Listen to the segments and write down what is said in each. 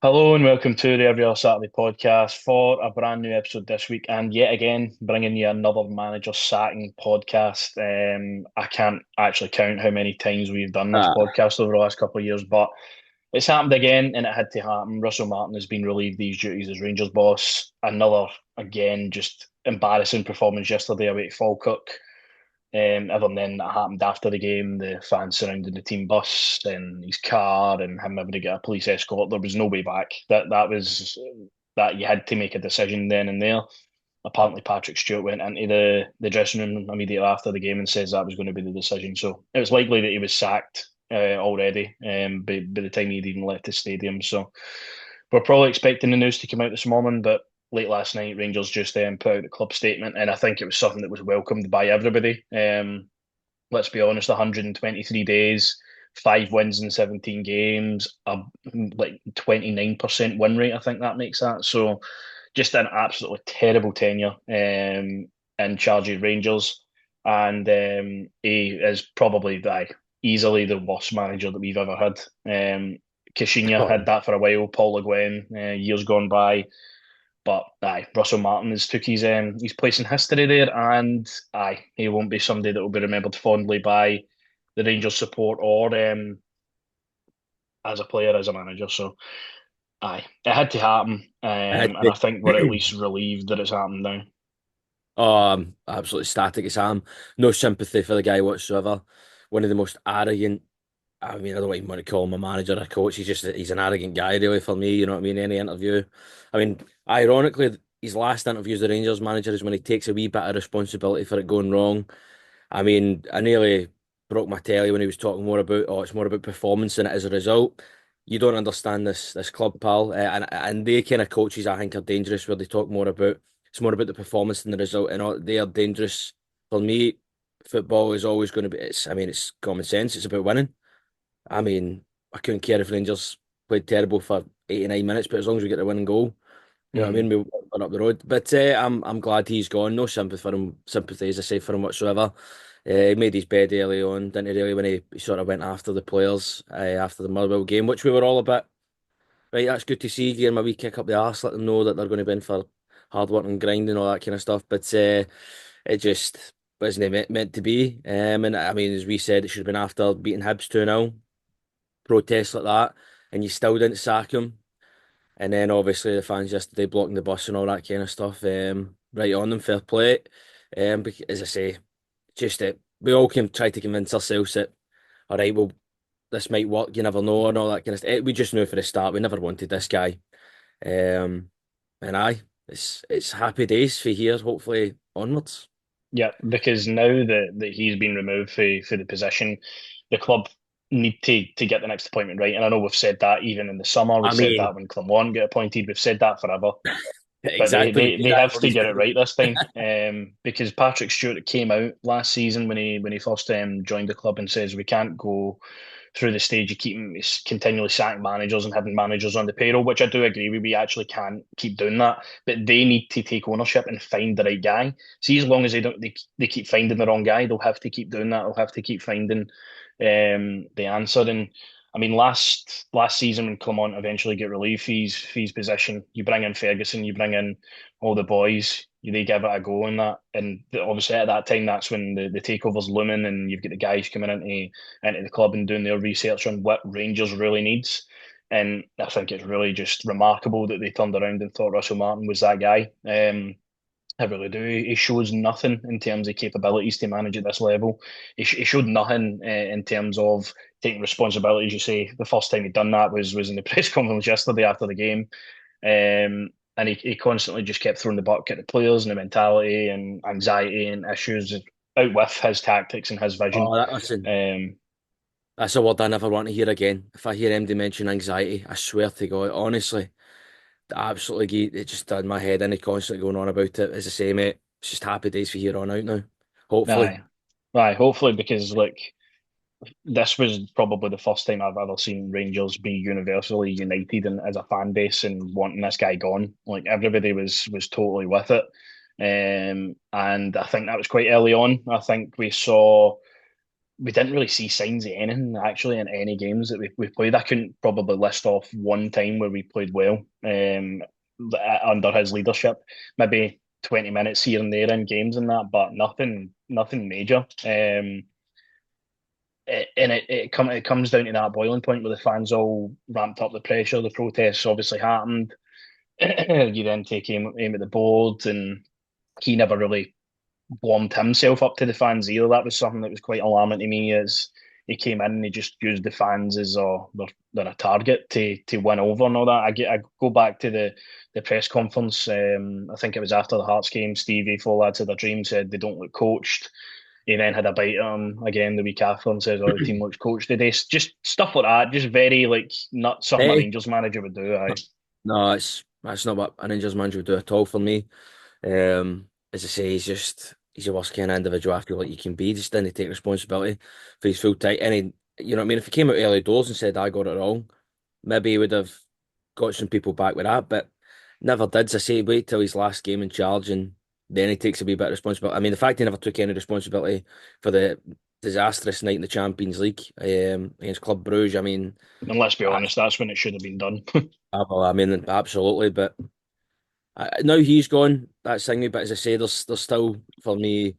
Hello and welcome to the Every Other Saturday podcast for a brand new episode this week, and yet again bringing you another manager sacking podcast. I can't actually count how many times we've done this Ah, podcast over the last couple of years, but it's happened again, and it had to happen. Russell Martin has been relieved these duties as Rangers boss. Another again just embarrassing performance yesterday away to Falkirk. Other than then, that happened after the game, the fans surrounding the team bus and his car, and him having to get a police escort. There was no way back. That was that you had to make a decision then and there. Apparently, Patrick Stewart went into the dressing room immediately after the game and says that was going to be the decision. So it was likely that he was sacked already by the time he'd even left the stadium. So we're probably expecting the news to come out this morning, but late last night, Rangers just put out a club statement, and I think it was something that was welcomed by everybody. Let's be honest, 123 days, 5 wins in 17 games, like 29% win rate, I think that makes that. So just an absolutely terrible tenure in charge of Rangers. And he is probably easily the worst manager that we've ever had. Caixinha oh, had that for a while, Paul Le Guen, years gone by. But Russell Martin has took his place in history there, and he won't be somebody that will be remembered fondly by the Rangers support or as a player, as a manager. So it had to happen, I had and I think we're at to. least relieved that it's happened now. Oh, I'm absolutely static as Sam. No sympathy for the guy whatsoever. One of the most arrogant. I mean, I don't even want to call him a manager or a coach. He's an arrogant guy, really, for me. You know what I mean? Any interview. I mean, ironically, his last interview as the Rangers manager is when he takes a wee bit of responsibility for it going wrong. I mean, I nearly broke my telly when he was talking more about, oh, it's more about performance than it is a result. You don't understand this club, pal. And they kind of coaches I think are dangerous where they talk more about it's more about the performance than the result, and they are dangerous. For me, football is always going to be. It's common sense. It's about winning. I mean, I couldn't care if Rangers played terrible for 89 minutes, but as long as we get the winning goal, you know what I Mm. mean? We'll run up the road. But I'm glad he's gone. No sympathy for him, sympathy as I say for him whatsoever. He made his bed early on, didn't he? Really, when he sort of went after the players after the Motherwell game, which we were all a bit right. That's good to see. Give them a wee kick up the arse, let them know that they're going to be in for hard work and grind and all that kind of stuff. But it just wasn't meant to be. And I mean, as we said, it should have been after beating Hibs 2-0, protests like that, and you still didn't sack him. And then obviously the fans yesterday blocking the bus and all that kind of stuff. Right on them, fair play. As I say, just we all can try to convince ourselves that, all right, well, this might work. You never know, and all that kind of stuff. We just knew for the start we never wanted this guy. Um, and it's happy days for here. Hopefully onwards. Yeah, because now that he's been removed for the position, the club need to get the next appointment right. And I know we've said that even in the summer. We I said mean, that when Clement got appointed. We've said that forever. But exactly. We say they that have for to get reason. it right this time, because Patrick Stewart came out last season when he first joined the club and says we can't go through the stage of keeping continually sacking managers and having managers on the payroll, which I do agree with. We actually can't keep doing that, but they need to take ownership and find the right guy. See, as long as they keep finding the wrong guy, they'll have to keep doing that. They'll have to keep finding the answer. And I mean, last season when Clement eventually get relief fees position, you bring in Ferguson, you bring in all the boys, they give it a go in that. And obviously at that time, that's when the takeover's looming, and you've got the guys coming into the club and doing their research on what Rangers really needs. And I think it's really just remarkable that they turned around and thought Russell Martin was that guy. I really do. He shows nothing in terms of capabilities to manage at this level. He showed nothing in terms of taking responsibility. As you say, the first time he done that was in the press conference yesterday after the game. And he constantly just kept throwing the buck at the players and the mentality and anxiety and issues out with his tactics and his vision. Oh, listen, Um, that's a word I never want to hear again. If I hear MD mention anxiety, I swear to God, honestly. Absolutely, it just done my head in. He constantly going on about it. As I say, mate, it's just happy days for here on out now. Hopefully. aye, hopefully, because like this was probably the first time I've ever seen Rangers be universally united and as a fan base and wanting this guy gone. Like everybody was totally with it. And I think that was quite early on. I think we saw we didn't really see signs of anything actually in any games that we played. I couldn't probably list off one time where we played well under his leadership. Maybe 20 minutes here and there in games and that, but nothing major. It comes down to that boiling point where the fans all ramped up the pressure. The protests obviously happened. You then take aim at the board, and he never really warmed himself up to the fans either. That was something that was quite alarming to me. As he came in and he just used the fans as they're a target to win over and all that. I go back to the press conference. I think it was after the Hearts game. Stevie, four lads of their dream, said they don't look coached. He then had a bite at him again the week after and says, "Oh, the team looks coached today." Just stuff like that. Just very like not something a Hey, Rangers manager would do. I no, that's not what a Rangers manager would do at all for me. As I say, he's the worst kind of individual I feel like you can be. He just didn't take responsibility for his full time. And you know what I mean? If he came out early doors and said I got it wrong, maybe he would have got some people back with that, but never did. As I say, wait till his last game in charge and then he takes a wee bit of responsibility. I mean, the fact he never took any responsibility for the disastrous night in the Champions League against Club Brugge. I mean, And let's be that's, honest, that's when it should have been done. well, I mean, absolutely. But now he's gone. That's thingy. But as I say, there's still for me.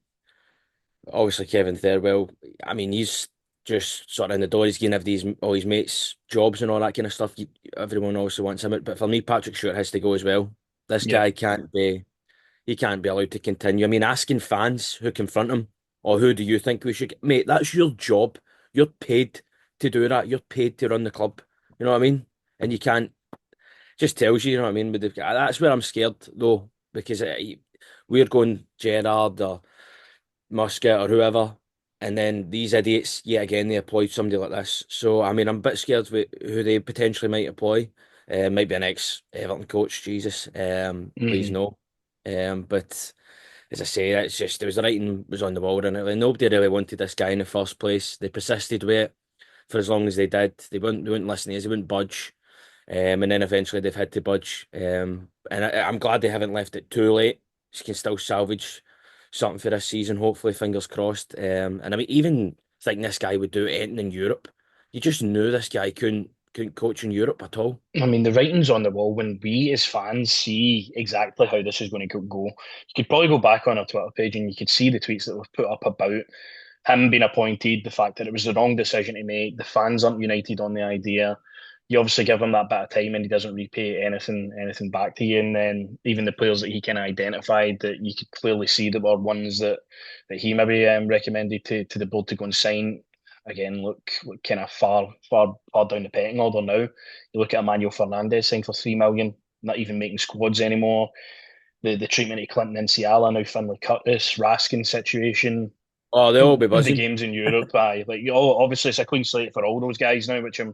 Obviously, Kevin Thirlwell. I mean, he's just sort of in the door. He's getting these all his mates jobs and all that kind of stuff. Everyone also wants him out. But for me, Patrick Stewart has to go as well. This Yeah. guy can't be. He can't be allowed to continue. I mean, asking fans who confront him, or who do you think we should get? Mate, that's your job. You're paid to do that. You're paid to run the club. You know what I mean? And you can't. Just tells you, you know what I mean? That's where I'm scared though, because we're going Gerrard or Muscat or whoever, and then these idiots yet again they employed somebody like this. So I mean, I'm a bit scared with who they potentially might employ. Might be an ex Everton coach. Jesus, please Mhm. no. But as I say, it's just there was the writing was on the wall, and like, nobody really wanted this guy in the first place. They persisted with it for as long as they did. They wouldn't listen to us. They wouldn't budge. And then eventually they've had to budge. And I'm glad they haven't left it too late. She can still salvage something for this season, hopefully, fingers crossed. And I mean, even think this guy would do anything in Europe. You just knew this guy couldn't coach in Europe at all. I mean, the writing's on the wall when we as fans see exactly how this is going to go. You could probably go back on our Twitter page and you could see the tweets that we've put up about him being appointed, the fact that it was the wrong decision to make, the fans aren't united on the idea. You obviously give him that bit of time and he doesn't repay anything back to you. And then even the players that he kind of identified that you could clearly see that were ones that he maybe recommended to the board to go and sign. Again, look kind of far down the pecking order now. You look at Emmanuel Fernandez signed for 3 million, not even making squads anymore. The treatment of Clinton and Ciala, now Finlay Curtis, Raskin situation, Oh, they'll all be the buzzing. games in Europe. Obviously it's a clean slate for all those guys now, which I'm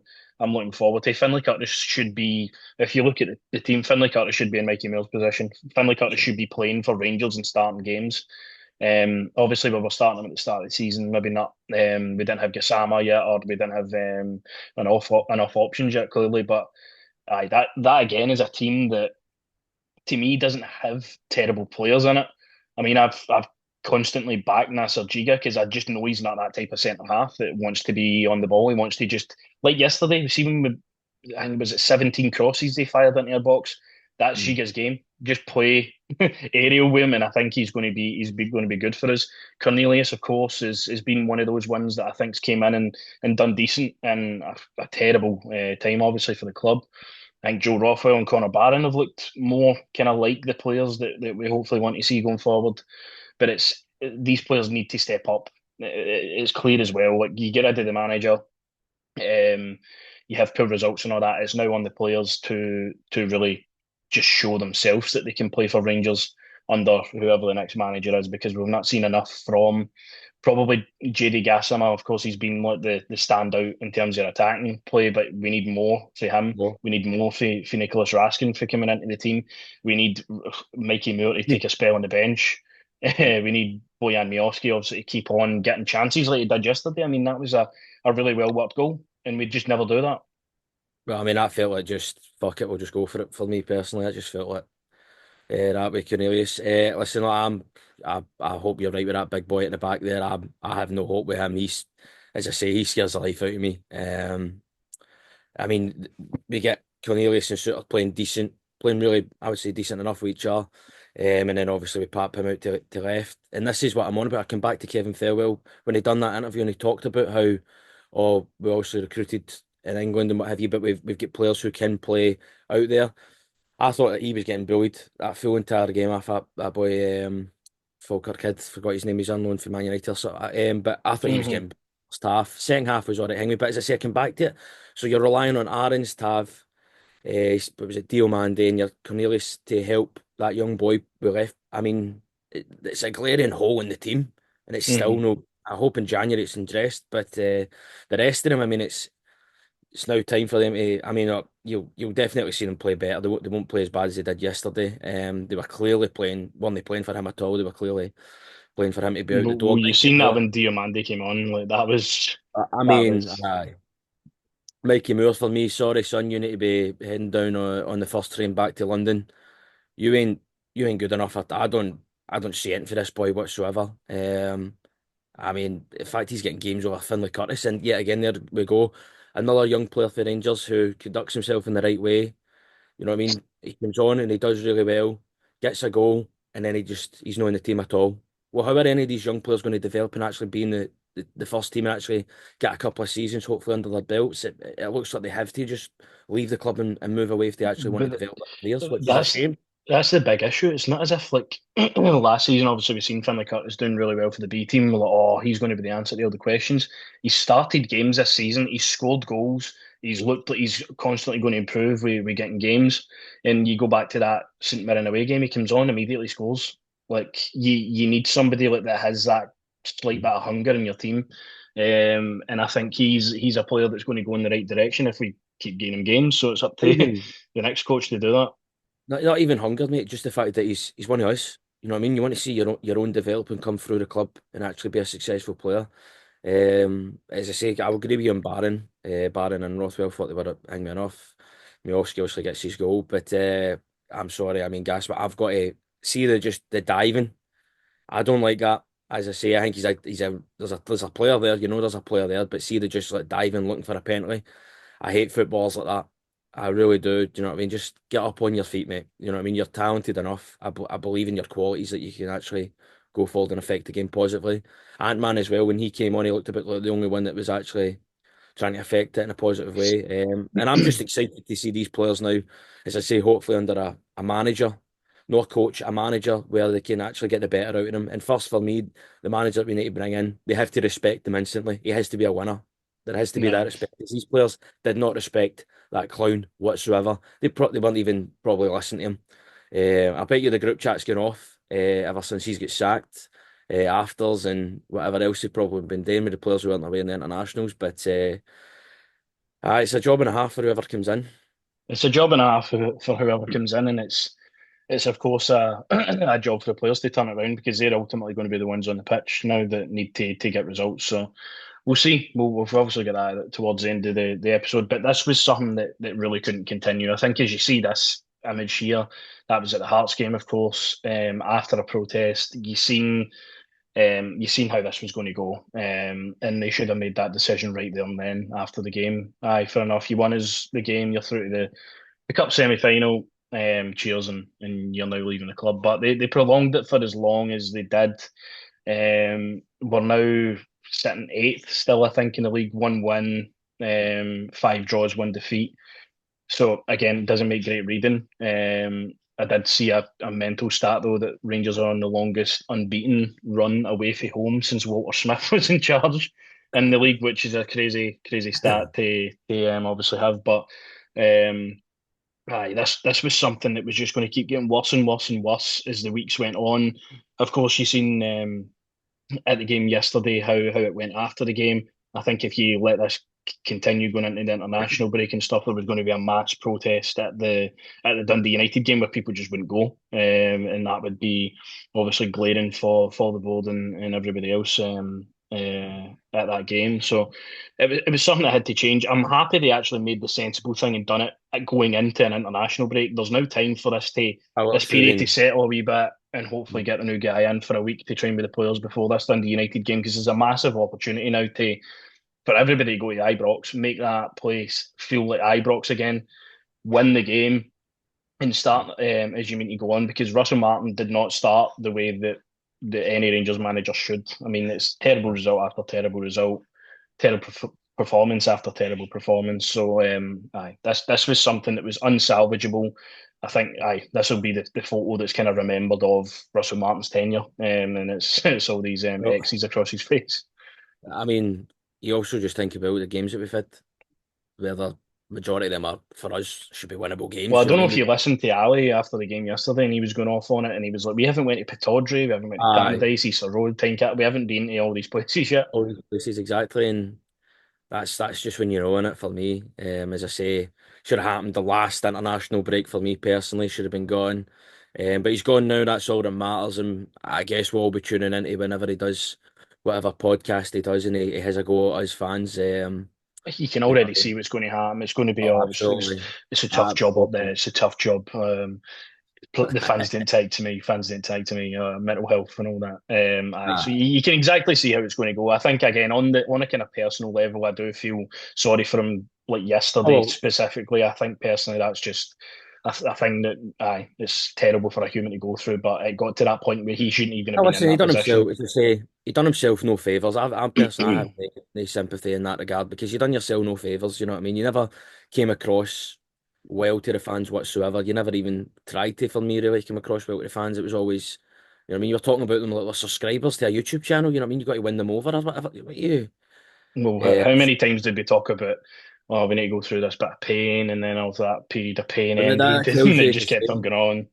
looking forward to. Finlay Curtis should be, if you look at the team, Finlay Curtis should be in Mikey Mills' position. Finlay Curtis should be playing for Rangers and starting games. Obviously, we were starting him at the start of the season. Maybe not. We didn't have Gassama yet, or we didn't have enough options yet. Clearly, but that again is a team that to me doesn't have terrible players in it. I mean, I've constantly backed Nasser Giga because I just know he's not that type of centre half that wants to be on the ball. He wants to just like yesterday. We see him with, I think was it 17 crosses they fired into their box. That's Mm. Giga's game. Just play aerial with him, and I think going to be good for us. Cornelius, of course, has been one of those ones that I think's came in and done decent and a terrible time, obviously, for the club. I think Joe Rothwell and Connor Barron have looked more kind of like the players that we hopefully want to see going forward. But these players need to step up. It's clear as well. Like you get rid of the manager, you have poor results and all that. It's now on the players to really just show themselves that they can play for Rangers under whoever the next manager is, because we've not seen enough from probably JD Gassama. Of course, he's been like the standout in terms of attacking play, but we need more for him. Well, We need more for Nicholas Raskin for coming into the team. We need Mikey Moore to take a spell on the bench. We need Bojan Miovski obviously to keep on getting chances like he did yesterday. I mean, that was a really well worked goal, and we just never do that. well, I mean, that felt like just fuck it, we'll just go for it for me personally. I just felt like that with Cornelius. Listen, I hope you're right with that big boy at the back there. I have no hope with him. as I say, he scares the life out of me. I mean, we get Cornelius and Suter playing decent, playing really, I would say, decent enough with each other. And then obviously we pop him out to left. And this is what I'm on about. I come back to Kevin Fairwell when he done that interview and he talked about how, oh, we also recruited in England and what have you, but we've got players who can play out there. I thought that he was getting bullied that full entire game. I thought that boy, Falkirk kid, forgot his name, he's on loan for Man United. So, but I thought he was Hmm. getting first half. Second half was all right, hanging. But as I say, I come back to it. So you're relying on Aaron's Tav, what was it, Diomande, and your Cornelius to help that young boy we left. I mean, it's a glaring hole in the team, and it's still Hmm. no. I hope in January it's addressed, but the rest of them, I mean, it's now time for them to. I mean, you'll definitely see them play better. They won't play as bad as they did yesterday. They were clearly playing. Weren't they playing for him at all? They were clearly playing for him to be out the door. Well, you Mikey seen that Moore. when Diomande came on, like that was I that mean, was Mikey Moore for me. Sorry, son, you need to be heading down on the first train back to London. You ain't you ain't good enough. I don't see anything for this boy whatsoever. I mean, in fact, he's getting games over Finlay Curtis, and yet again, there we go, another young player for Rangers who conducts himself in the right way. You know what I mean? He comes on and he does really well, gets a goal, and then he's not in the team at all. Well, how are any of these young players going to develop and actually be in the first team and actually get a couple of seasons, hopefully, under their belts? It looks like they have to just leave the club and move away if they actually want to but develop their careers, which is a that's shame. that's the big issue. It's not as if like last season, obviously we've seen Finlay Curtis doing really well for the B team. We're like, oh, he's going to be the answer to all the questions. He started games this season. He's scored goals. He's looked like he's constantly going to improve. We getting games, and you go back to that St Mirren away game. He comes on immediately scores. Like you need somebody like that has that slight bit of hunger in your team. And I think he's a player that's going to go in the right direction if we keep gaining games. So it's up to Even the next coach to do that. not even hunger, mate. Just the fact that he's one of us. You know what I mean? You want to see your own develop and come through the club and actually be a successful player. As I say, I will agree with you on Barron. Barron and Rothwell thought they were hanging off. Miovski obviously gets his goal, but I'm sorry. I mean, guys, but I've got to see the diving. I don't like that. As I say, I think there's a player there. You know, there's a player there, but see the just like diving, looking for a penalty. I hate footballers like that. I really do. Do you know what I mean? Just get up on your feet, mate. You know what I mean? You're talented enough. I believe in your qualities that you can actually go forward and affect the game positively. Ant-Man as well, when he came on, he looked a bit like the only one that was actually trying to affect it in a positive way. And I'm just excited to see these players now, as I say, hopefully under a manager, not a coach, a manager where they can actually get the better out of them. And first, for me, the manager that we need to bring in, they have to respect them instantly. He has to be a winner. There has to be that No. respect. These players did not respect that clown whatsoever. They weren't even probably listening to him. I bet you the group chat's going off ever since he's got sacked. Afters and whatever else they've probably been doing with the players who weren't away in the internationals. But it's a job and a half for whoever comes in. It's a job and a half for whoever comes in, and it's of course a a job for the players to turn it around because they're ultimately going to be the ones on the pitch now that need to get results. So we'll see. We've obviously got that towards the end of the episode, but this was something that really couldn't continue. I think as you see this image here, that was at the Hearts game, of course. After a protest, you seen how this was going to go, and they should have made that decision right there and then after the game. Aye, fair enough. You won us the game. You're through to the cup semi final. Cheers, and you're now leaving the club. But they prolonged it for as long as they did. We're now sitting eighth still, I think, in the league. One win, five draws, one defeat. So again, it doesn't make great reading. I did see a mental stat though that Rangers are on the longest unbeaten run away from home since Walter Smith was in charge in the league, which is a crazy stat to obviously have. But um, aye, this was something that was just going to keep getting worse and worse and worse as the weeks went on. Of course, you seen at the game yesterday how it went after the game. I think if you let this continue going into the international break and stuff, there was going to be a mass protest at the Dundee United game where people just wouldn't go, and that would be obviously glaring for the board and everybody else at that game. So it was something that had to change. I'm happy they actually made the sensible thing and done it at going into an international break. There's now time for I this love period to feeling. settle a wee bit and hopefully get a new guy in for a week to train with the players before this Dundee United game because there's a massive opportunity now for everybody to go to Ibrox, make that place feel like Ibrox again, win the game, and start as you mean to go on, because Russell Martin did not start the way that any Rangers manager should. I mean, it's terrible result after terrible result, terrible performance after terrible performance. So, aye, this was something that was unsalvageable. I think, aye, this will be the photo that's kind of remembered of Russell Martin's tenure, and it's all these Well, X's across his face. I mean, you also just think about the games that we've had, where the majority of them are, for us, should be winnable Well, games. I You know don't what know I if mean? you listened to Ali after the game yesterday, and he was going off on it, and he was like, "We haven't went to Pataudry, we haven't went to Aye, Paradise, Easter Road, Tynecastle, we haven't been to all these places yet." all these places exactly, and that's just when you're on it for me. As I say, should have happened the last international break for me personally. Should have been gone, but he's gone now. That's all that matters, and I guess we'll all be tuning into whenever he does whatever podcast he does, and he has a go at us fans. You can You know already what I see mean? what's going to happen. It's going to be Oh, all absolutely, it's a tough job up there. absolutely. It's a tough job. The fans didn't take to me. Fans didn't take to me. Mental health and all that. Aye. So Ah, you can exactly see how it's going to go. I think again on a kind of personal level, I do feel sorry for him. Like yesterday oh, specifically, I think personally that's just a thing that aye, it's terrible for a human to go through. But it got to that point where he shouldn't even have well, been in listen, he that done position. himself, as I say, he done himself no favours. I'm personally, I have no sympathy in that regard because you done yourself no favours. You know what I mean? You never came across well to the fans whatsoever. You never even tried to, for me, really come across well to the fans. It was always, you know what I mean? You were talking about them like they're subscribers to a YouTube channel. You know what I mean? You got to win them over or whatever. What you? Well, Uh, how many times did we talk about, oh, we need to go through this bit of pain, and then all that period of pain but ended, that and tells it you, just kept on going on.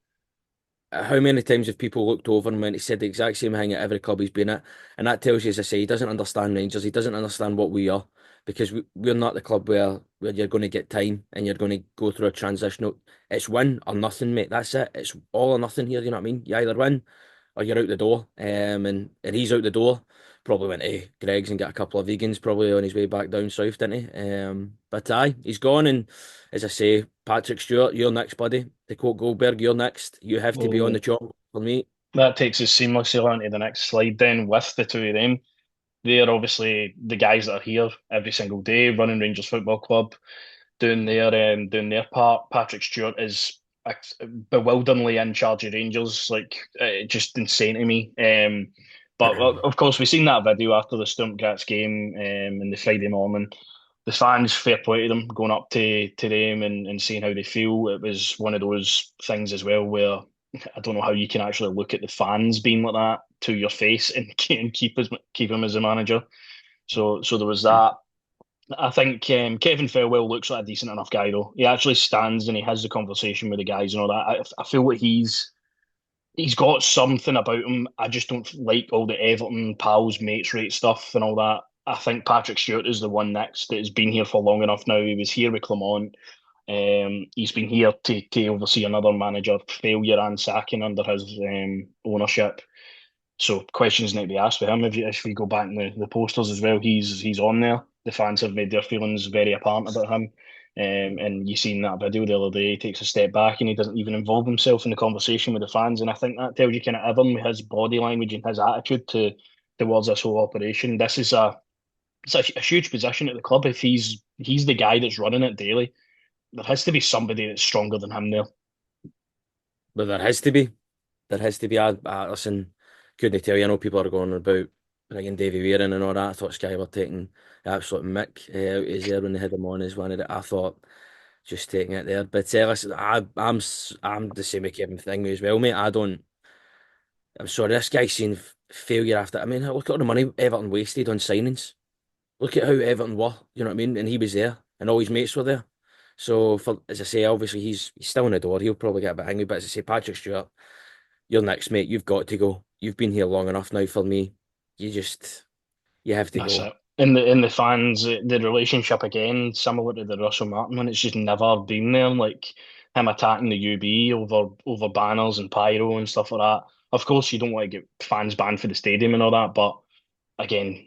how many times have people looked over and went, he said the exact same thing at every club he's been at? And that tells you, as I say, he doesn't understand Rangers. He doesn't understand what we are because we're not the club where you're going to get time and you're going to go through a transitional. It's win or nothing, mate. That's it. It's all or nothing here. You know what I mean? You either win or you're out the door. And he's out the door. Probably went to Greg's and got a couple of vegans probably on his way back down south, didn't he? But aye, he's gone. And as I say, Patrick Stewart, you're next, buddy. To quote Goldberg, you're next. You have to be on Well, the chop for me. that takes us seamlessly on to the next slide then with the two of them. They're obviously the guys that are here every single day running Rangers Football Club, doing their part. Patrick Stewart is bewilderingly in charge of Rangers, like just insane to me. But of course, we've seen that video after the Stumpgats game in the Friday morning. The fans, fair play to them, going up to them and seeing how they feel. It was one of those things as well where I don't know how you can actually look at the fans being like that to your face and, and keep him as a manager. So there was that. I think Kevin Fairwell looks like a decent enough guy though. He actually stands and he has the conversation with the guys and all that. I feel like he's got something about him. I just don't like all the Everton pals, mates rate stuff and all that. I think Patrick Stewart is the one next that has been here for long enough now. He was here with Clement. He's been here to oversee another manager failure and sacking under his ownership. So questions need to be asked for him. If you go back in the posters as well, he's on there. The fans have made their feelings very apparent about him. And you seen that video the other day. He takes a step back and he doesn't even involve himself in the conversation with the fans. And I think that tells you kind of everything with his body language and his attitude towards this whole operation. This is a huge position at the club. If he's the guy that's running it daily, there has to be somebody that's stronger than him there. But there has to be. There has to be. Listen, couldn't tell you. I know people are going about bringing Davy Weir in and all that. I thought Sky were taking the absolute mick out of his ear when they had him on as one of the, I thought just taking it there. But listen, I'm the same with Kevin thing as well, mate. I'm sorry, this guy's seen failure after. I mean, look at all the money Everton wasted on signings. Look at how Everton were, you know what I mean? And he was there, and all his mates were there. So, for as I say, obviously he's still in the door. He'll probably get a bit angry, but as I say, Patrick Stewart, you're next, mate. You've got to go. You've been here long enough now for me. You have to That's go. it. In the fans, the relationship again, similar to the Russell Martin one, it's just never been there. Like him attacking the UB over banners and pyro and stuff like that. Of course, you don't want to get fans banned for the stadium and all that, but again,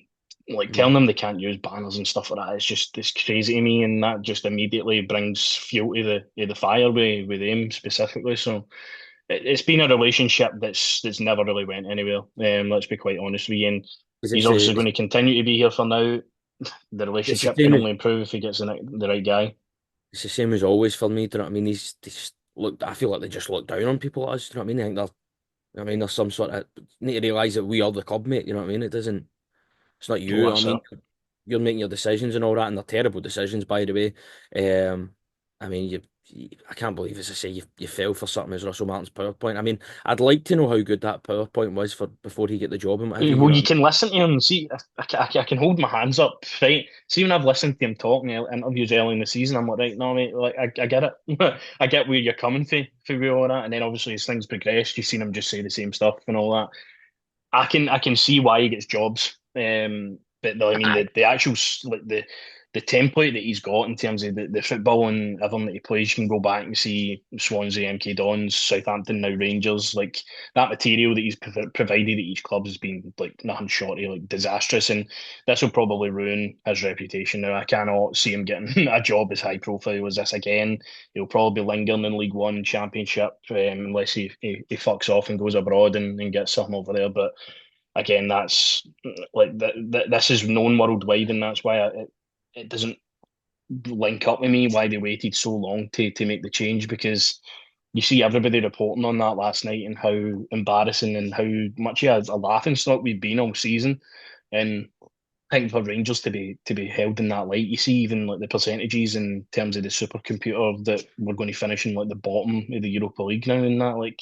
like telling Mm. them they can't use banners and stuff like that, it's crazy to me, and that just immediately brings fuel to the fire with them specifically. So it's been a relationship that's never really went anywhere. Let's be quite honest with you. And Is he's it's a obviously going to continue to be here for now. the It's the relationship can same as only improve if he gets the right guy. it's the same as always for me. Do you know what I mean? They just look. I feel like they just look down on people like us. Do you know what I mean? I think they're. I mean, there's some sort of need to realise that we are the club, mate. You know what I mean? It doesn't. It's not Oh, you. I that's mean, it. you're making your decisions and all that, and they're terrible decisions, by the way. I mean, I can't believe, as I say, you fell for something as Russell Martin's PowerPoint. I mean, I'd like to know how good that PowerPoint was for before he get the job and what have you. You Well, know you what can listen to him. See, I can hold my hands up, right? See, when I've listened to him talk in interviews early in the season, I'm like, right, no, mate, like I get it. I get where you're coming for all that. And then obviously as things progress, you've seen him just say the same stuff and all that. I can see why he gets jobs. But I mean I mean? the actual like the template that he's got in terms of the football and everything that he plays, you can go back and see Swansea, MK Dons, Southampton, now Rangers. Like that material that he's provided at each club has been like nothing short of like disastrous, and this will probably ruin his reputation. Now I cannot see him getting a job as high profile as this again. He'll probably be lingering in League One, Championship, unless he fucks off and goes abroad and gets something over there. But again, that's like this is known worldwide, and that's why it doesn't link up with me why they waited so long to make the change, because you see everybody reporting on that last night and how embarrassing and how much a laughing stock we've been all season. And I think for Rangers to be held in that light, you see even like the percentages in terms of the supercomputer that we're going to finish in like the bottom of the Europa League now, and that like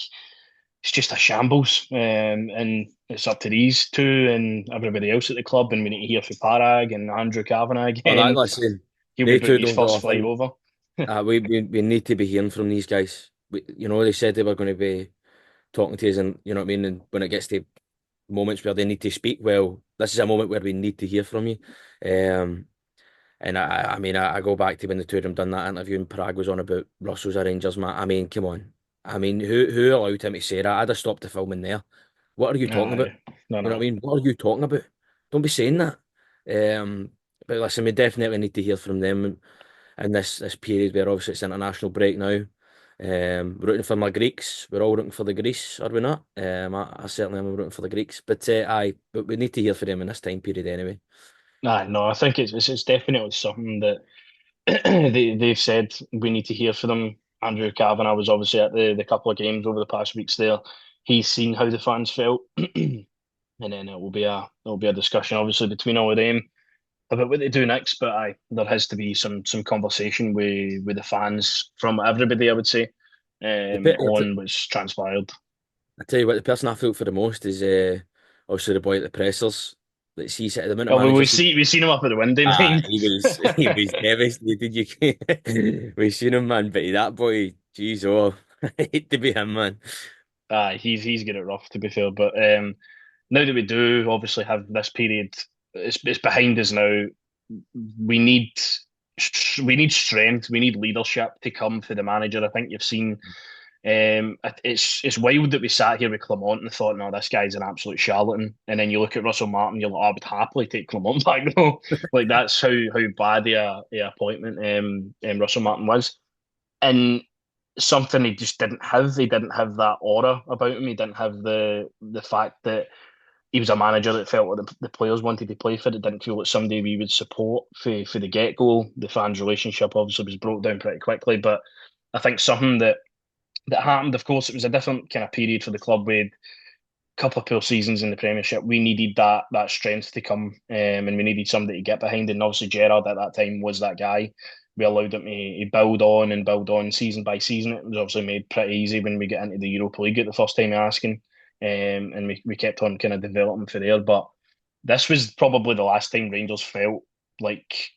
it's just a shambles. And it's up to these two and everybody else at the club. And we need to hear from Parag and Andrew Kavanagh Well, that again. listen, He'll be they putting two his don't get first off. five over. We need to be hearing from these guys. They said they were going to be talking to us, and you know what I mean. And when it gets to moments where they need to speak, well, this is a moment where we need to hear from you. Um, and I mean, I go back to when the two of them done that interview, and Prague was on about Russell's a Rangers man. I mean, come on. I mean, who allowed him to say that? I'd have stopped the filming there. What are you talking about? Aye, no, You know what no. I mean? What are you talking about? Don't be saying that. But listen, we definitely need to hear from them in this period where obviously it's international break now. Rooting for my Greeks. We're all rooting for the Greece, are we not? I certainly am rooting for the Greeks. But we need to hear from them in this time period anyway. Aye, no, I think it's definitely something that they've said we need to hear from them. Andrew Kavanagh was obviously at the couple of games over the past weeks there. He's seen how the fans felt. And then it will be a discussion obviously between all of them about what they do next. But there has to be some conversation with the fans from everybody, I would say, The, pe- on what's transpired. I tell you what, the person I felt for the most is obviously the boy at the pressers. That sees it, the amount of Oh, well, we managers. see we seen him up at the window, mate. He was devastated. We seen him, man, but that boy, jeez, oh, I hate to be him, man. He's got it rough to be fair. But now that we do obviously have this period, it's behind us now. We need we need strength. We need leadership to come for the manager. I think you've seen. It's wild that we sat here with Clement and thought, no, this guy's an absolute charlatan. And then you look at Russell Martin, you're like, I would happily take Clement back though. Like that's how bad the appointment Russell Martin was. And something he just didn't have. He didn't have that aura about him. He didn't have the fact that he was a manager that felt like the players wanted to play for. It didn't feel like somebody we would support for the get go. The fans' relationship obviously was broke down pretty quickly, but I think something that happened. Of course, it was a different kind of period for the club with a couple of poor seasons in the Premiership. We needed that strength to come, and we needed somebody to get behind. And obviously, Gerrard at that time was that guy. We allowed him to build on and build on season by season. It was obviously made pretty easy when we get into the Europa League at the first time asking, and we kept on kind of developing for there. But this was probably the last time Rangers felt like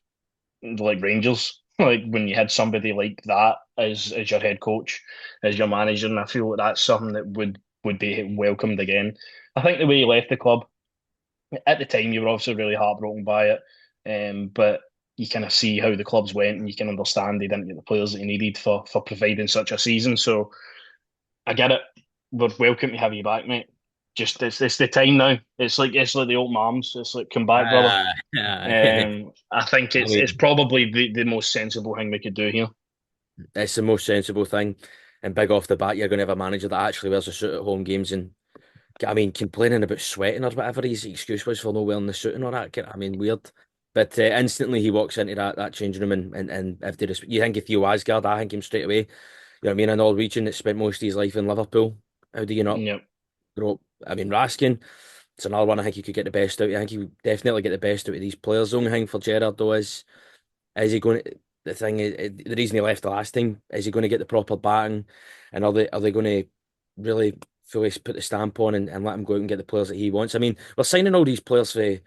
Rangers. Like when you had somebody like that as your head coach, as your manager, and I feel like that's something that would be welcomed again. I think the way he left the club at the time, you were obviously really heartbroken by it, but you kind of see how the clubs went, and you can understand they didn't get the players that he needed for providing such a season. So I get it. We're welcome to have you back, mate. Just it's the time now. It's like the old moms. It's like come back, brother. I I think it's mean, probably the most sensible thing we could do here. it's the most sensible thing. And big off the bat, you're going to have a manager that actually wears a suit at home games and I mean, complaining about sweating or whatever his excuse was for not wearing the suit and all that. I mean, weird. But instantly he walks into that changing room and if you think of Theo Asgard, I think him straight away. You know what I mean? A Norwegian that spent most of his life in Liverpool. How do you not Yep. grow up? I mean, Raskin, it's another one I think you could get the best out. I think he would definitely get the best out of these players. The only thing for Gerrard though is he going to, the thing is, the reason he left the last time, is he going to get the proper batting? And are they going to really fully put the stamp on and let him go out and get the players that he wants? I mean, we're signing all these players for,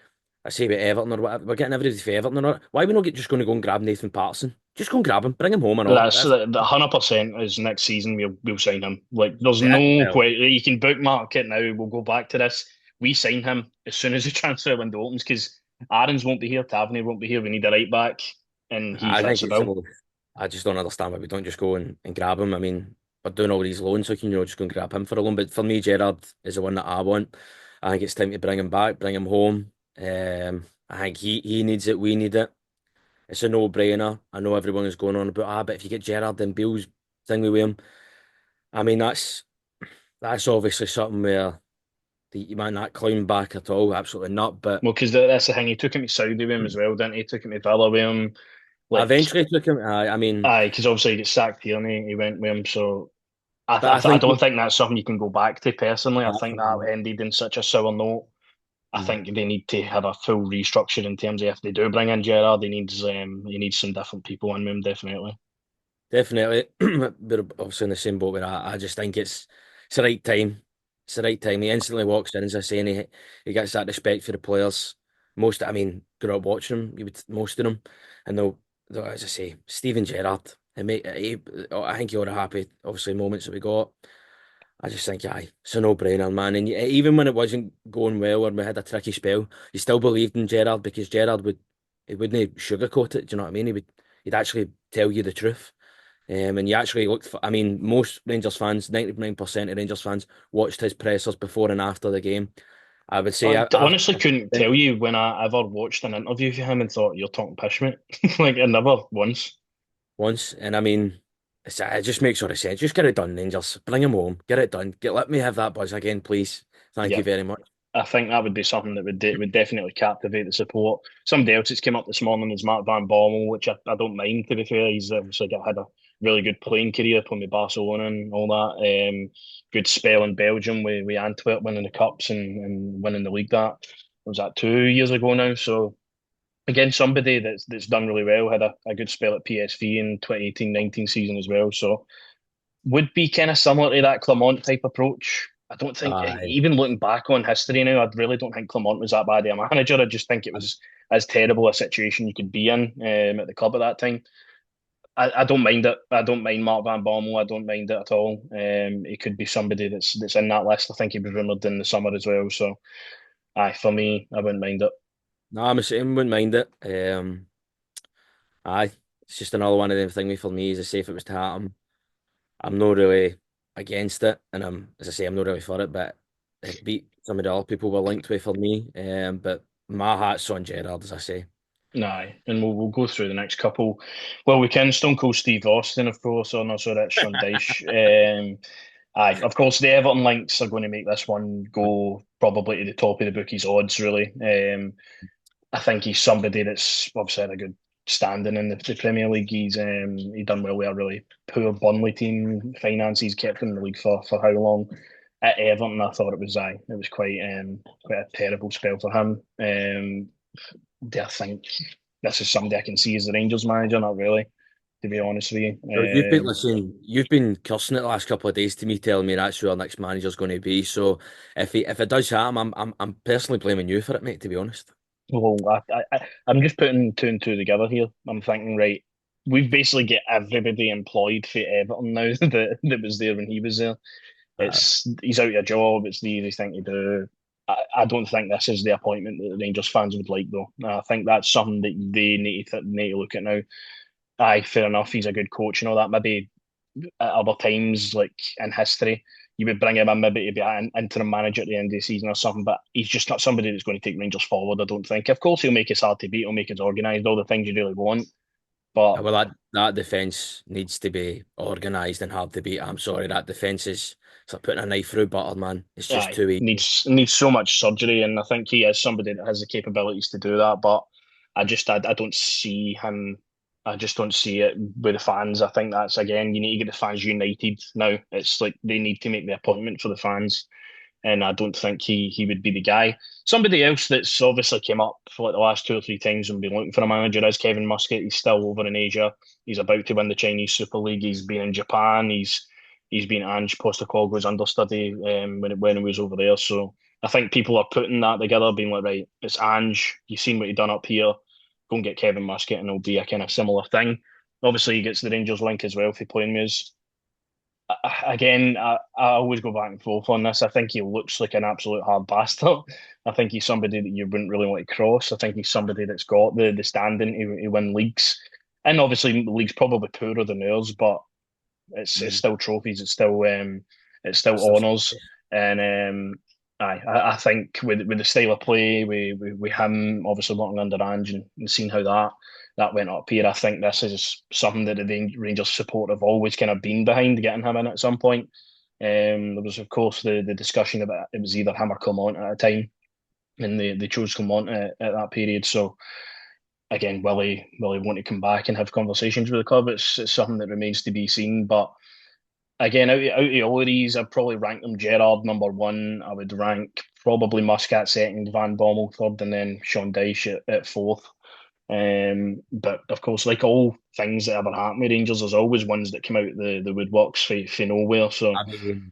I say about Everton or whatever, we're getting everybody for Everton or not. Why are we not just going to go and grab Nathan Patterson? Just go and grab him, bring him home and all. That's the 100% is next season we'll sign him. Like there's Yeah, no well, question. You can bookmark it now. We'll go back to this. We sign him as soon as the transfer window opens because Aaron's won't be here, Tavernier won't be here. We need a right back, and he I fits think the it's bill. the most, I just don't understand why we don't just go and grab him. I mean, we're doing all these loans, so can just go and grab him for a loan. But for me, Gerrard is the one that I want. I think it's time to bring him back, bring him home. I think he needs it, we need it. It's a no-brainer. I know everyone is going on about but if you get Gerrard and Bill's thing with him, I mean that's obviously something where you might not climb back at all. Absolutely not. But Well, because that's the thing. He took him to Saudi with him as well, didn't he? Took him to Villa with him. I Like, eventually took him. I mean, aye, because obviously he got sacked here and he went with him. So but I I think don't think that's something you can go back to personally. I think absolutely that not. ended in such a sour note. I Mm. think they need to have a full restructure in terms of if they do bring in Gerrard, he needs some different people in with him, definitely. Definitely, we're obviously in the same boat where I just think it's the right time. It's the right time. He instantly walks in, as I say, and he gets that respect for the players. I mean, grew up watching him, you would most of them, and they'll as I say, Steven Gerrard. I think you're happy, obviously, moments that we got. I just think, aye, it's a no-brainer, man. And even when it wasn't going well or we had a tricky spell, you still believed in Gerrard because he wouldn't sugarcoat it. Do you know what I mean? He'd actually tell you the truth. And you actually looked for, I mean, most Rangers fans, 99% of Rangers fans watched his pressers before and after the game. I would say I after honestly couldn't tell you when I ever watched an interview with him and thought you're talking pish, mate. Like I never once. once, and I mean, it just makes sort of sense. Just get it done, Rangers. Bring him home. Get it done. Let me have that buzz again, please. Thank Yeah, you very much. I think that would be something that would definitely captivate the support. Somebody else that's came up this morning is Mark Van Bommel, which I don't mind to be fair. He's obviously had a really good playing career, playing with Barcelona and all that. Good spell in Belgium with Antwerp winning the cups and winning the league. That was that 2 years ago now. So again, somebody that's done really well, had a good spell at PSV in 2018-19 season as well. So would be kind of similar to that Clermont type approach. I don't think, Aye. even looking back on history now, I really don't think Clermont was that bad of a manager. I just think it was as terrible a situation you could be in at the club at that time. I don't mind it. I don't mind Mark Van Bommel. I don't mind it at all. He could be somebody that's in that list. I think he was rumoured in the summer as well. So, aye, for me, I wouldn't mind it. No, I'm the same. Wouldn't mind it. Aye, it's just another one of them things for me. As I say, if it was to happen, I'm not really against it, and as I say, I'm not really for it. But it beat some of the other people were linked with for me. But my heart's on Gerrard, as I say. Aye, and we'll go through the next couple. Well, we can Stone Cold Steve Austin, of course, or not so that's Sean Dyche. Aye, of course, the Everton links are going to make this one go probably to the top of the bookies' odds, really. I think he's somebody that's obviously had a good standing in the Premier League. He done well with a really poor Burnley team. Finances kept him in the league for how long? At Everton, I thought it was quite a terrible spell for him. Do I think this is somebody I can see as the Rangers manager? Not really, to be honest with you. So you've been cursing it the last couple of days to me, telling me that's who our next manager's going to be. So if it does happen, I'm personally blaming you for it, mate. To be honest. Well, I'm just putting two and two together here. I'm thinking, right, we've basically got everybody employed for Everton now that was there when he was there. Uh, He's out of a job. It's the easy thing to do. I don't think this is the appointment that the Rangers fans would like, though. I think that's something that they need to look at now. Aye, fair enough. He's a good coach and all that. Maybe at other times, like in history, you would bring him in maybe to be an interim manager at the end of the season or something. But he's just not somebody that's going to take Rangers forward. I don't think. Of course, he'll make us hard to beat. He'll make us organised. All the things you really want. But well, that defence needs to be organised and hard to beat. I'm sorry, that defence is it's like putting a knife through butter, man. It's just aye, too easy. needs so much surgery, and I think he is somebody that has the capabilities to do that. But I don't see him. I just don't see it with the fans. I think that's again, you need to get the fans united now. It's like they need to make the appointment for the fans, and I don't think he would be the guy. Somebody else that's obviously came up for like the last two or three times and been looking for a manager is Kevin Muscat. He's still over in Asia. He's about to win the Chinese Super League. He's been in Japan. He's been Ange Postecoglou's understudy when he was over there. So I think people are putting that together, being like, right, it's Ange. You've seen what he done up here. Go and get Kevin Muscat, and it'll be a kind of similar thing. Obviously, he gets the Rangers link as well if he playing with us. Again, I always go back and forth on this. I think he looks like an absolute hard bastard. I think he's somebody that you wouldn't really want to cross. I think he's somebody that's got the standing to win leagues. And obviously, the league's probably poorer than ours, but it's Mm. still trophies. It's still That's honours. And I think with the style of play, we him obviously working under Ange and seeing how that went up here. I think this is something that the Rangers support have always kind of been behind getting him in at some point. There was of course the discussion about it was either him or Clement at a time, and they chose Clement at that period. So again, will he want to come back and have conversations with the club? It's something that remains to be seen. But again, out of all of these, I'd probably rank them Gerrard number one. I would rank probably Muscat second, Van Bommel third, and then Sean Dyche at fourth. But of course, like all things that ever happen with Rangers, there's always ones that come out the woodworks for nowhere. So I mean,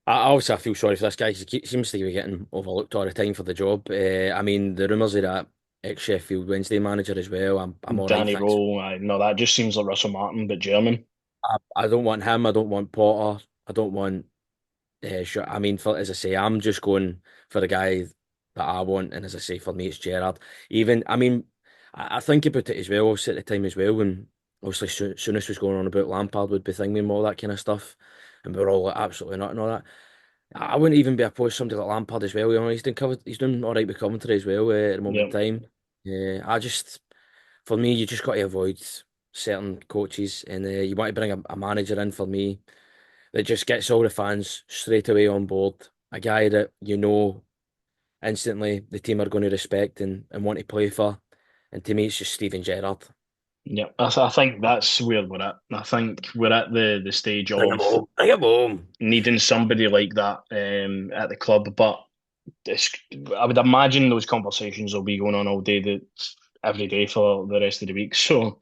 I feel sorry for this guy 'cause seems to be getting overlooked all the time for the job. I mean, the rumours of that ex-Sheffield Wednesday manager as well. I'm all right, Danny thanks. Rowe, I know that just seems like Russell Martin, but German. I don't want him. I don't want Potter. I don't want. Sure. I mean, as I say, I'm just going for the guy that I want, and as I say, for me, it's Gerrard. Even, I mean, I think about it as well. Also at the time as well, when obviously Souness was going on about Lampard would be thinking and all that kind of stuff, and we were all like, absolutely not and all that. I wouldn't even be opposed to somebody like Lampard as well. You know, he's doing all right with commentary as well at the moment Yeah, in time. I just, for me, you just got to avoid certain coaches, and you want to bring a manager in for me that just gets all the fans straight away on board. A guy that you know instantly the team are going to respect and want to play for. And to me, it's just Steven Gerrard. yeah. I think that's where we're at. I think we're at the stage Bring him of home. Bring him home. needing somebody like that at the club. But it's, I would imagine those conversations will be going on all day, every day for the rest of the week. So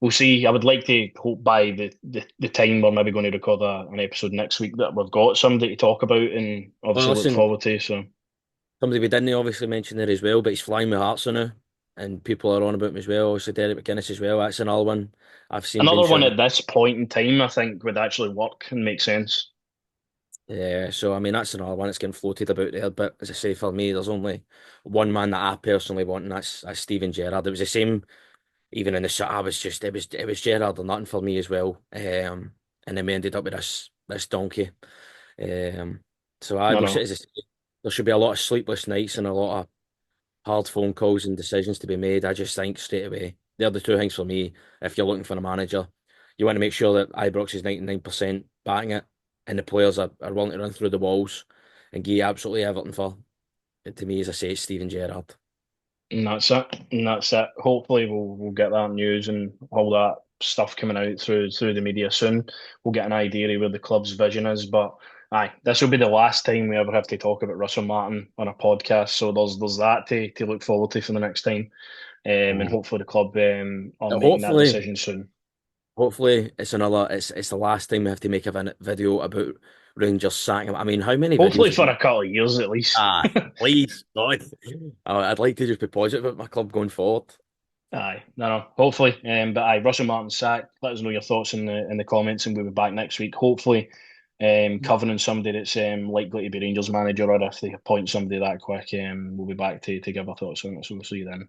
we'll see. I would like to hope by the time we're maybe going to record an episode next week that we've got somebody to talk about and Well, obviously look listen, forward to. So somebody we didn't obviously mention there as well, but he's flying with hearts now. And people are on about him as well. Obviously, Derek McGuinness as well. That's another one I've seen being another one shouted. at this point in time, I think, would actually work and make sense. Yeah, so I mean that's another one that's getting floated about there. But as I say, for me, there's only one man that I personally want, and that's Steven Gerrard. It was the same even in the shot. I was just it was Gerrard or nothing for me as well. And then we ended up with this donkey. Um, so I No, wish it no. is. There should be a lot of sleepless nights and a lot of hard phone calls and decisions to be made. I just think straight away they're the two things for me. If you're looking for a manager, you want to make sure that Ibrox is 99% batting it, and the players are willing to run through the walls and give absolutely everything for. And to me, as I say, it's Steven Gerrard. And that's it. And that's it. Hopefully, we'll get that news and all that stuff coming out through the media soon. We'll get an idea of where the club's vision is. But aye, this will be the last time we ever have to talk about Russell Martin on a podcast. So there's that to look forward to for the next time. And Mm. hopefully the club are making that Hopefully, decision soon. hopefully it's the last time we have to make a video about Rangers sacking him. I mean, how many videos Hopefully have for you? a couple of years at least. Ah, please, God. I'd like to just be positive about my club going forward. Aye, no. Hopefully, but aye, Russell Martin sacked. Let us know your thoughts in the comments, and we'll be back next week. Hopefully, covering somebody that's likely to be Rangers manager, or if they appoint somebody that quick, we'll be back to give our thoughts on it. So we'll see you then.